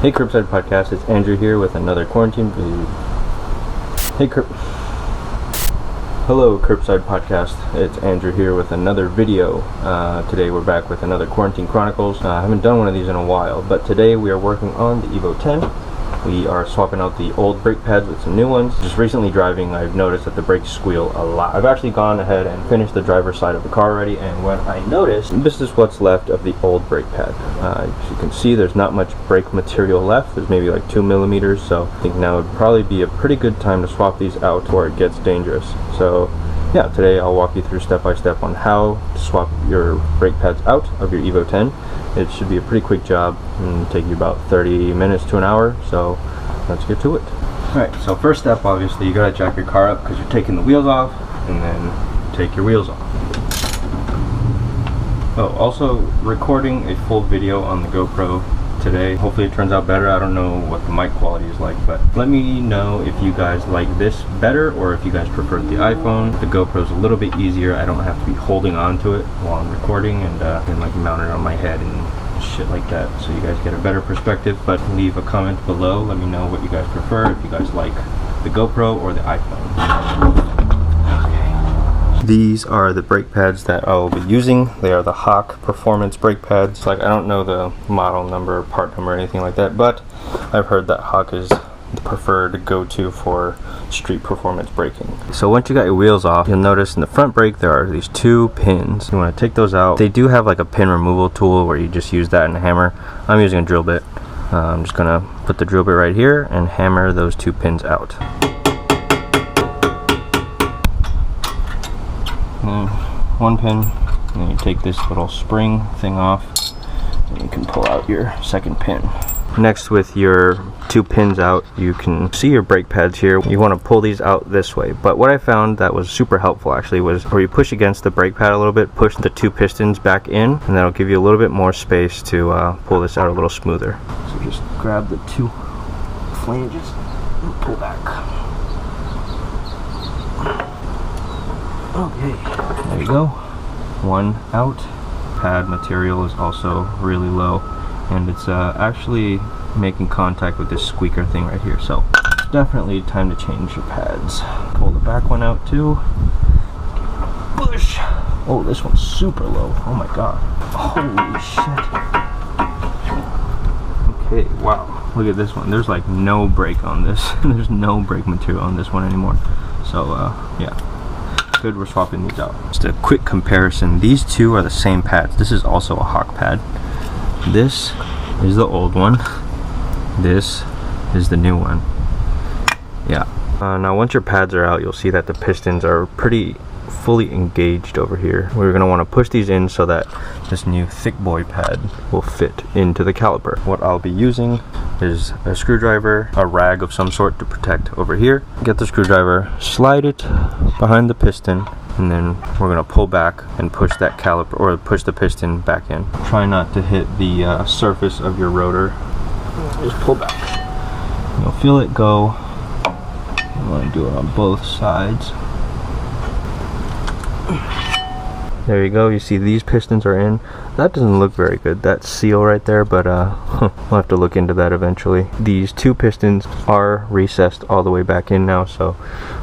Hey Curbside Podcast, it's Andrew here with another quarantine video. Hello Curbside Podcast, it's Andrew here with another video. Today we're back with another Quarantine Chronicles. I haven't done one of these in a while, but today we are working on the Evo 10. We are swapping out the old brake pads with some new ones. Just recently driving, I've noticed that the brakes squeal a lot. I've actually gone ahead and finished the driver's side of the car already, and what I noticed, this is what's left of the old brake pad. As you can see, there's not much brake material left. There's maybe like 2 millimeters, so I think now would probably be a pretty good time to swap these out before it gets dangerous. So yeah, today I'll walk you through step by step on how to swap your brake pads out of your Evo 10. It should be a pretty quick job and take you about 30 minutes to an hour, so let's get to it. Alright, so first step, obviously, you gotta jack your car up because you're taking the wheels off, and then take your wheels off. Oh, also recording a full video on the GoPro today. Hopefully it turns out better. I don't know what the mic quality is like, but let me know if you guys like this better or if you guys prefer the iPhone. The GoPro's a little bit easier. I don't have to be holding on to it while I'm recording and like mount it on my head and shit like that, so you guys get a better perspective. But leave a comment below, let me know what you guys prefer, if you guys like the GoPro or the iPhone. These are the brake pads that I will be using. They are the Hawk Performance brake pads. Like, I don't know the model number, part number, or anything like that, but I've heard that Hawk is the preferred go-to for street performance braking. So once you got your wheels off, you'll notice in the front brake there are these 2 pins. You want to take those out. They do have like a pin removal tool where you just use that and a hammer. I'm using a drill bit. I'm just gonna put the drill bit right here and hammer those 2 pins out. One pin, and then you take this little spring thing off and you can pull out your second pin. Next, with your 2 pins out, you can see your brake pads here. You want to pull these out this way, but what I found that was super helpful actually was where you push against the brake pad a little bit, push the 2 pistons back in, and that'll give you a little bit more space to pull this out a little smoother. So just grab the 2 flanges and pull back. Okay, there you go. 1 out. Pad material is also really low, and it's actually making contact with this squeaker thing right here, so it's definitely time to change your pads. Pull the back one out too. Push. Oh, this one's super low. Oh my god. Holy shit. Okay, wow. Look at this one. There's like no brake on this. There's no brake material on this one anymore. So yeah. Good, we're swapping these out. Just a quick comparison. These 2 are the same pads. This is also a Hawk pad. This is the old one. This is the new one. Yeah. Now once your pads are out, you'll see that the pistons are pretty fully engaged over here. We're going to want to push these in so that this new thick boy pad will fit into the caliper. What I'll be using is a screwdriver, a rag of some sort to protect over here. Get the screwdriver, slide it behind the piston, and then we're going to pull back and push that caliper, or push the piston back in. Try not to hit the surface of your rotor. Just pull back. You'll feel it go. You want to do it on both sides. There you go. You see these pistons are in. That doesn't look very good, that seal right there, but we'll have to look into that eventually. These 2 pistons are recessed all the way back in now, so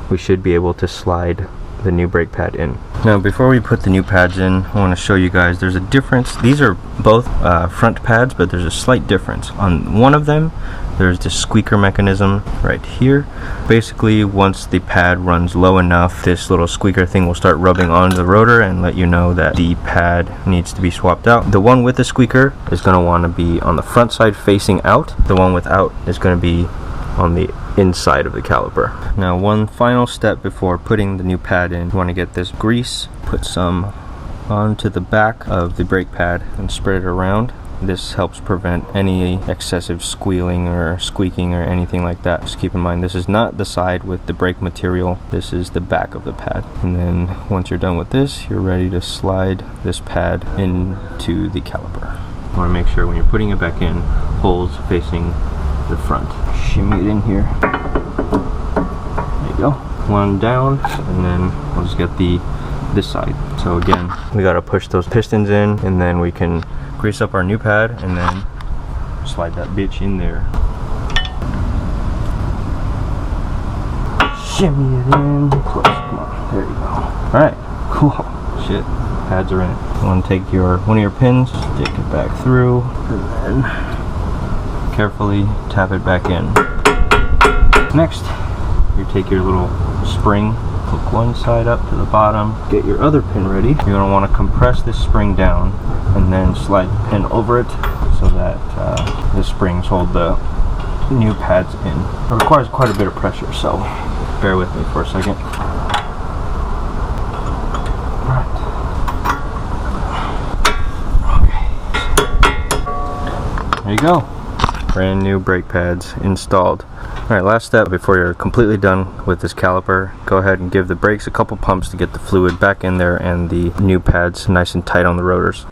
we should be able to slide the new brake pad in. Now before we put the new pads in, I want to show you guys there's a difference. These are both front pads, but there's a slight difference. On one of them there's this squeaker mechanism right here. Basically, once the pad runs low enough, this little squeaker thing will start rubbing on the rotor and let you know that the pad needs to be swapped out. The one with the squeaker is going to want to be on the front side facing out. The one without is going to be on the inside of the caliper. Now one final step before putting the new pad in, you want to get this grease, put some onto the back of the brake pad and spread it around. This helps prevent any excessive squealing or squeaking or anything like that. Just keep in mind, this is not the side with the brake material, this is the back of the pad. And then once you're done with this, you're ready to slide this pad into the caliper. You want to make sure when you're putting it back in, holes facing the front. Shimmy it in here. There you go. 1 down, and then we'll just get this side. So again, we got to push those pistons in, and then we can grease up our new pad and then slide that bitch in there. Shimmy it in close. Come on, there you go. Alright, cool. Shit, pads are in it. You want to take one of your pins, stick it back through, and then carefully tap it back in. Next, you take your little spring, hook one side up to the bottom, get your other pin ready. You're going to want to compress this spring down and then slide the pin over it so that the springs hold the new pads in. It requires quite a bit of pressure, so bear with me for a second. Alright. Okay. There you go. Brand new brake pads installed. Alright, last step before you're completely done with this caliper, go ahead and give the brakes a couple pumps to get the fluid back in there and the new pads nice and tight on the rotors.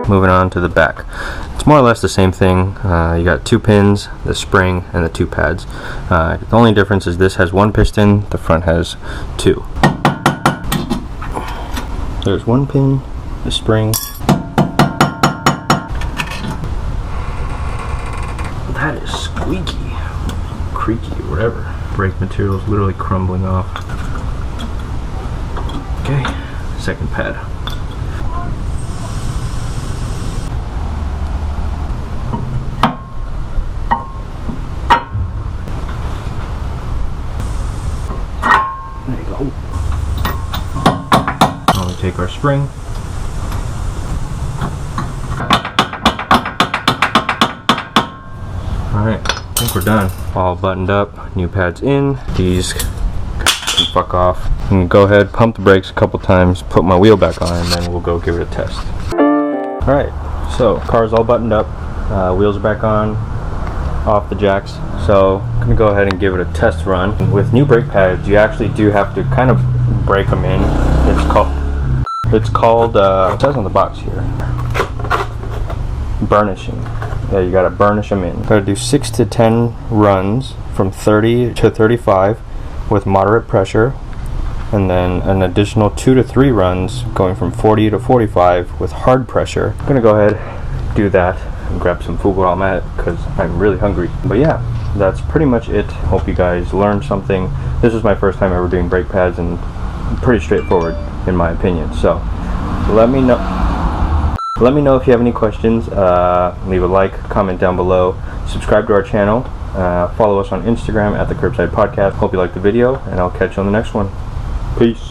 Moving on to the back. It's more or less the same thing. You got 2 pins, the spring, and the 2 pads. The only difference is this has 1 piston, the front has 2. There's 1 pin, the spring. That is squeaky. Creaky, whatever. Brake material is literally crumbling off. Okay, second pad. There you go. Now we take our spring. Alright, I think we're done. All buttoned up, new pads in. These can fuck off. I'm gonna go ahead, pump the brakes a couple times, put my wheel back on, and then we'll go give it a test. Alright, so car's all buttoned up, wheels are back on, off the jacks. So I'm gonna go ahead and give it a test run. With new brake pads, you actually do have to kind of break them in. It's called it says on the box here, burnishing. Yeah, you gotta burnish them in. Gotta do 6 to 10 runs from 30 to 35 with moderate pressure, and then an additional 2 to 3 runs going from 40 to 45 with hard pressure. I'm gonna go ahead, do that, and grab some food while I'm at it because I'm really hungry. But yeah, that's pretty much it. Hope you guys learned something. This is my first time ever doing brake pads, and pretty straightforward in my opinion. So let me know if you have any questions. Leave a like, comment down below, subscribe to our channel, follow us on Instagram at the Curbside Podcast. Hope you liked the video, and I'll catch you on the next one. Peace.